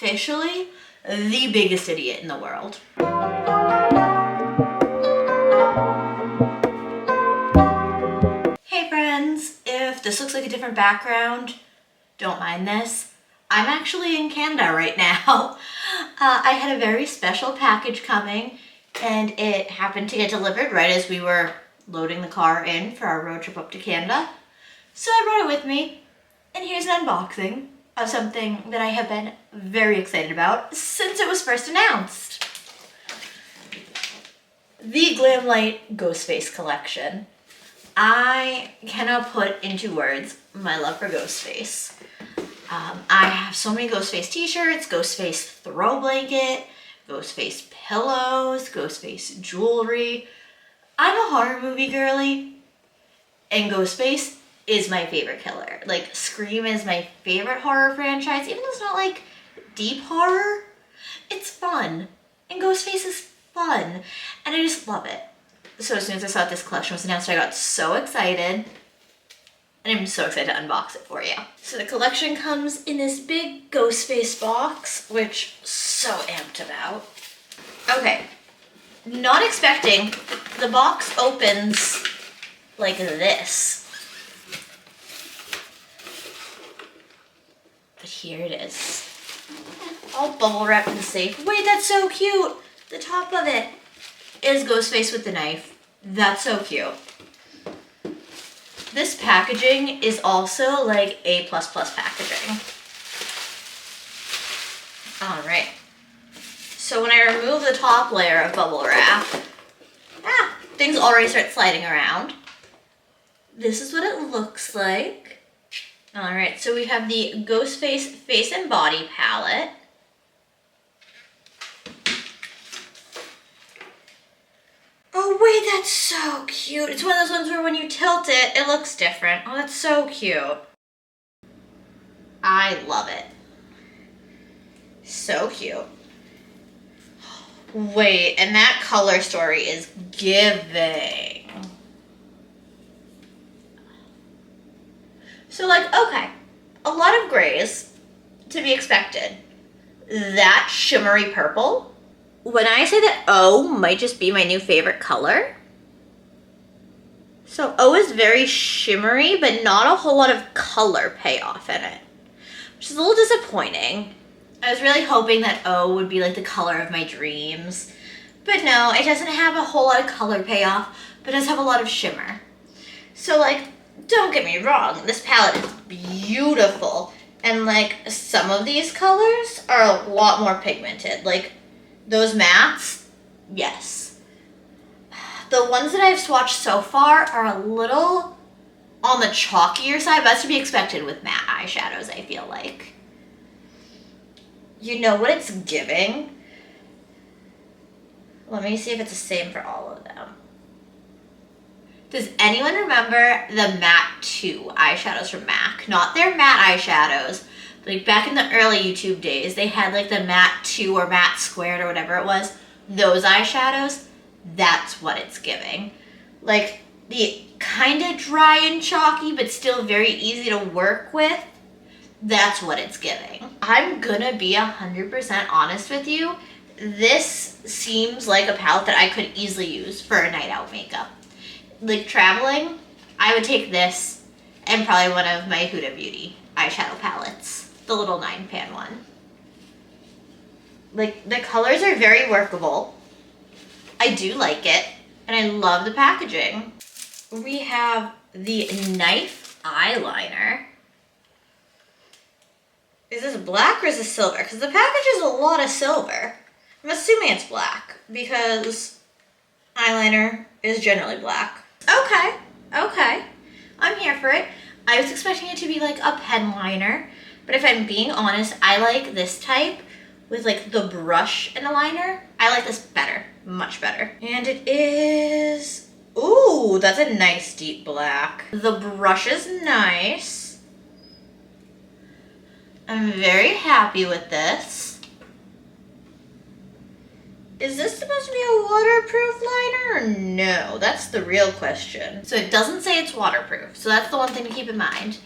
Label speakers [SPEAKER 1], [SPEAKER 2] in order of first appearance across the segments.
[SPEAKER 1] officially the biggest idiot in the world. Hey friends, if this looks like a different background, don't mind this. I'm actually in Canada right now. I had a very special package coming and it happened to get delivered right as we were loading the car in for our road trip up to Canada. So I brought it with me, and here's an unboxing of something that I have been very excited about since it was first announced. The Glamlite Ghostface collection. I cannot put into words my love for Ghostface. I have so many Ghostface t-shirts, Ghostface throw blanket, Ghostface pillows, Ghostface jewelry. I'm a horror movie girly, and Ghostface is my favorite killer. Like, Scream is my favorite horror franchise, even though it's not like deep horror. It's fun, and Ghostface is fun, and I just love it. So as soon as I saw this collection was announced, I got so excited. And I'm so excited to unbox it for you. So the collection comes in this big Ghostface box, which I'm so amped about. Okay, not expecting, the box opens like this. But here it is. All bubble wrapped and safe. Wait, that's so cute. The top of it is Ghostface with the knife. That's so cute. This packaging is also like A++ packaging. All right. So when I remove the top layer of bubble wrap, things already start sliding around. This is what it looks like. All right, so we have the Ghostface Face and Body palette. Oh wait, that's so cute. It's one of those ones where when you tilt it, it looks different. Oh, that's so cute. I love it. So cute. Wait, and that color story is giving. So like, okay, a lot of grays to be expected. That shimmery purple. When I say that O might just be my new favorite color. So O is very shimmery, but not a whole lot of color payoff in it, which is a little disappointing. I was really hoping that O would be like the color of my dreams, but no, it doesn't have a whole lot of color payoff, but does have a lot of shimmer. So like, don't get me wrong, this palette is beautiful, and like some of these colors are a lot more pigmented. Like those mattes, yes. The ones that I've swatched so far are a little on the chalkier side, but that's to be expected with matte eyeshadows, I feel like. You know what it's giving? Let me see if it's the same for all of them. Does anyone remember the Matte 2 eyeshadows from MAC? Not their matte eyeshadows. Like back in the early YouTube days, they had like the Matte 2 or Matte Squared or whatever it was. Those eyeshadows, that's what it's giving. Like the kind of dry and chalky, but still very easy to work with. That's what it's giving. I'm gonna be 100% honest with you. This seems like a palette that I could easily use for a night out makeup. Like traveling, I would take this and probably one of my Huda Beauty eyeshadow palettes. The little 9-pan one. Like, the colors are very workable. I do like it, and I love the packaging. We have the Knife eyeliner. Is this black or is this silver? Because the package is a lot of silver. I'm assuming it's black, because eyeliner is generally black. Okay, okay. I'm here for it. I was expecting it to be like a pen liner, but if I'm being honest, I like this type with like the brush and the liner. I like this better, much better. And it is, ooh, that's a nice deep black. The brush is nice. I'm very happy with this. Is this supposed to be a waterproof liner or no? That's the real question. So it doesn't say it's waterproof, so that's the one thing to keep in mind.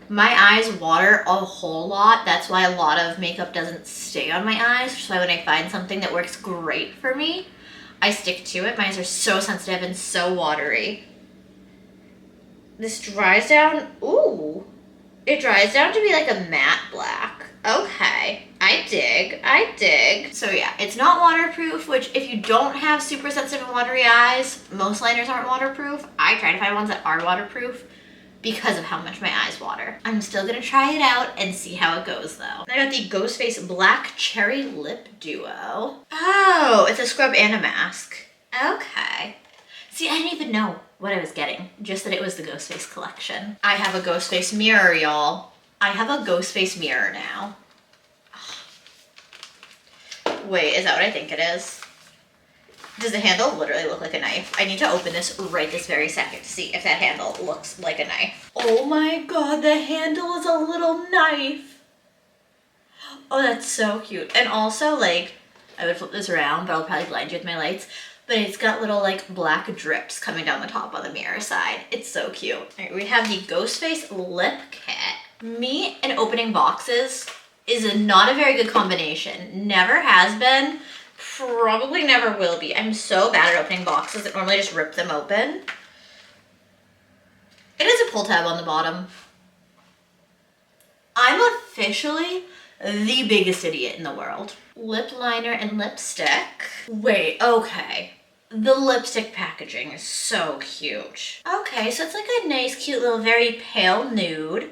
[SPEAKER 1] My eyes water a whole lot. That's why a lot of makeup doesn't stay on my eyes. Which is why when I find something that works great for me, I stick to it. My eyes are so sensitive and so watery. This dries down. Ooh. It dries down to be like a matte black. Okay. I dig. So yeah, it's not waterproof, which if you don't have super sensitive and watery eyes, most liners aren't waterproof. I try to find ones that are waterproof because of how much my eyes water. I'm still gonna try it out and see how it goes though. I got the Ghostface Black Cherry Lip Duo. Oh, it's a scrub and a mask. Okay. See, I didn't even know what I was getting, just that it was the Ghostface collection. I have a Ghostface mirror, y'all. I have a Ghostface mirror now. Wait, is that what I think it is? Does the handle literally look like a knife? I need to open this right this very second to see if that handle looks like a knife. Oh my god, the handle is a little knife. Oh, that's so cute. And also, like, I would flip this around, but I'll probably blind you with my lights. But it's got little, like, black drips coming down the top on the mirror side. It's so cute. All right, we have the Ghostface Lip Kit. Me and opening boxes is not a very good combination. Never has been. Probably never will be. I'm so bad at opening boxes that normally just rip them open. It is a pull tab on the bottom. I'm officially the biggest idiot in the world. Lip liner and lipstick. Wait, okay. The lipstick packaging is so cute. Okay, so it's like a nice, cute little, very pale nude.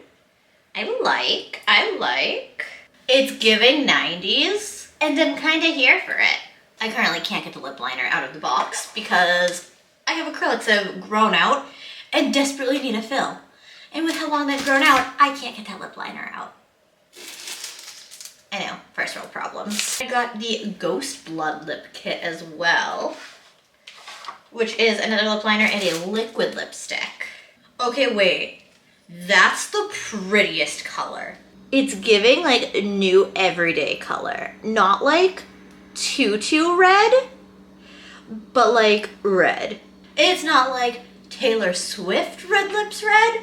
[SPEAKER 1] I like. It's giving 90s, and I'm kind of here for it. I currently can't get the lip liner out of the box because I have acrylics that have grown out and desperately need a fill. And with how long they've grown out, I can't get that lip liner out. I know, first world problems. I got the Ghost Blood Lip Kit as well, which is another lip liner and a liquid lipstick. Okay, wait. That's the prettiest color. It's giving like new everyday color. Not like tutu red, but like red. It's not like Taylor Swift red lips red,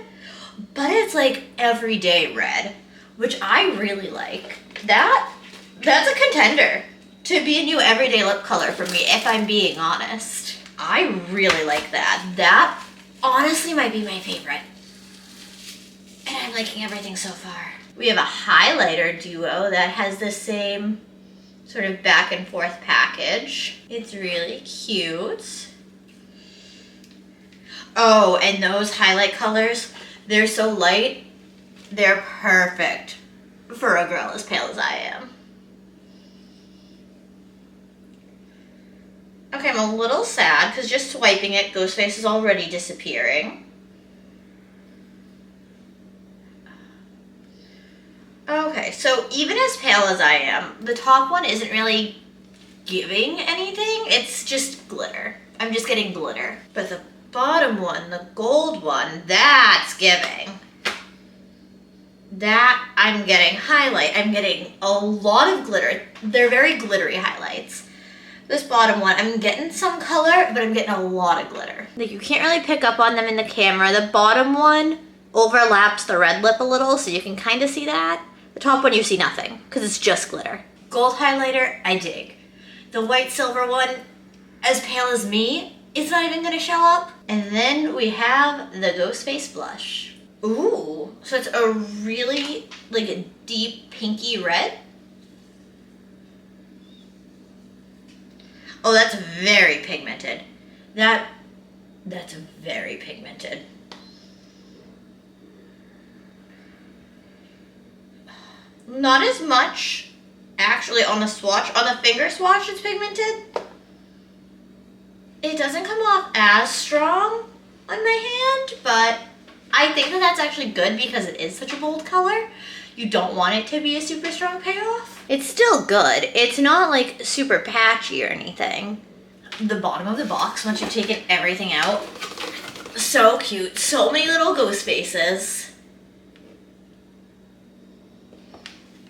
[SPEAKER 1] but it's like everyday red, which I really like. That's a contender to be a new everyday lip color for me, if I'm being honest. I really like that. That honestly might be my favorite. And I'm liking everything so far. We have a highlighter duo that has the same sort of back and forth package. It's really cute. Oh, and those highlight colors, they're so light, they're perfect for a girl as pale as I am. Okay, I'm a little sad because just swiping it, Ghostface is already disappearing. Okay, so even as pale as I am, the top one isn't really giving anything. It's just glitter. I'm just getting glitter. But the bottom one, the gold one, that's giving. That I'm getting highlight. I'm getting a lot of glitter. They're very glittery highlights. This bottom one, I'm getting some color, but I'm getting a lot of glitter. Like, you can't really pick up on them in the camera. The bottom one overlaps the red lip a little, so you can kind of see that. The top one, you see nothing, because it's just glitter. Gold highlighter, I dig. The white silver one, as pale as me, it's not even gonna show up. And then we have the Ghostface blush. Ooh, so it's a really, like, a deep pinky red. Oh, that's very pigmented. That's very pigmented. Not as much, actually, on the swatch. On the finger swatch, it's pigmented. It doesn't come off as strong on my hand, but I think that that's actually good because it is such a bold color. You don't want it to be a super strong payoff. It's still good. It's not like super patchy or anything. The bottom of the box, once you've taken everything out, so cute. So many little ghost faces.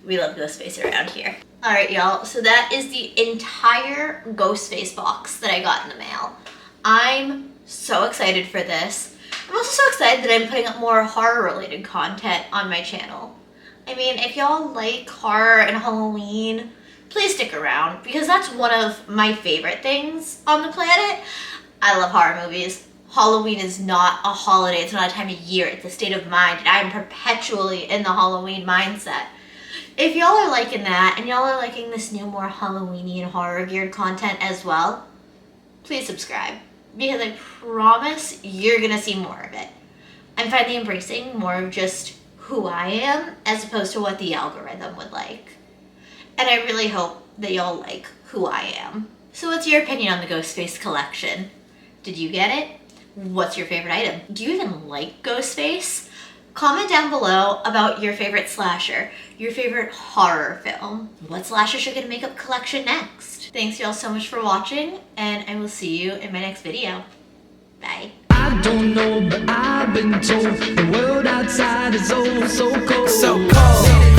[SPEAKER 1] We love Ghostface around here. All right, y'all, so that is the entire Ghostface box that I got in the mail. I'm so excited for this. I'm I'm also so excited that I'm putting up more horror-related content on my channel. I mean, if y'all like horror and Halloween, please stick around, because that's one of my favorite things on the planet. I love horror movies. Halloween is not a holiday, it's not a time of year, it's a state of mind, and I am perpetually in the Halloween mindset. If y'all are liking that, and y'all are liking this new, more Halloween-y and horror-geared content as well, please subscribe, because I promise you're gonna see more of it. I'm finally embracing more of just who I am, as opposed to what the algorithm would like. And I really hope that y'all like who I am. So what's your opinion on the Ghostface collection? Did you get it? What's your favorite item? Do you even like Ghostface? Comment down below about your favorite slasher, your favorite horror film. What slasher should get a makeup collection next? Thanks y'all so much for watching, and I will see you in my next video. Bye.
[SPEAKER 2] I don't know, but I've been told the world outside is oh so cold. So cold.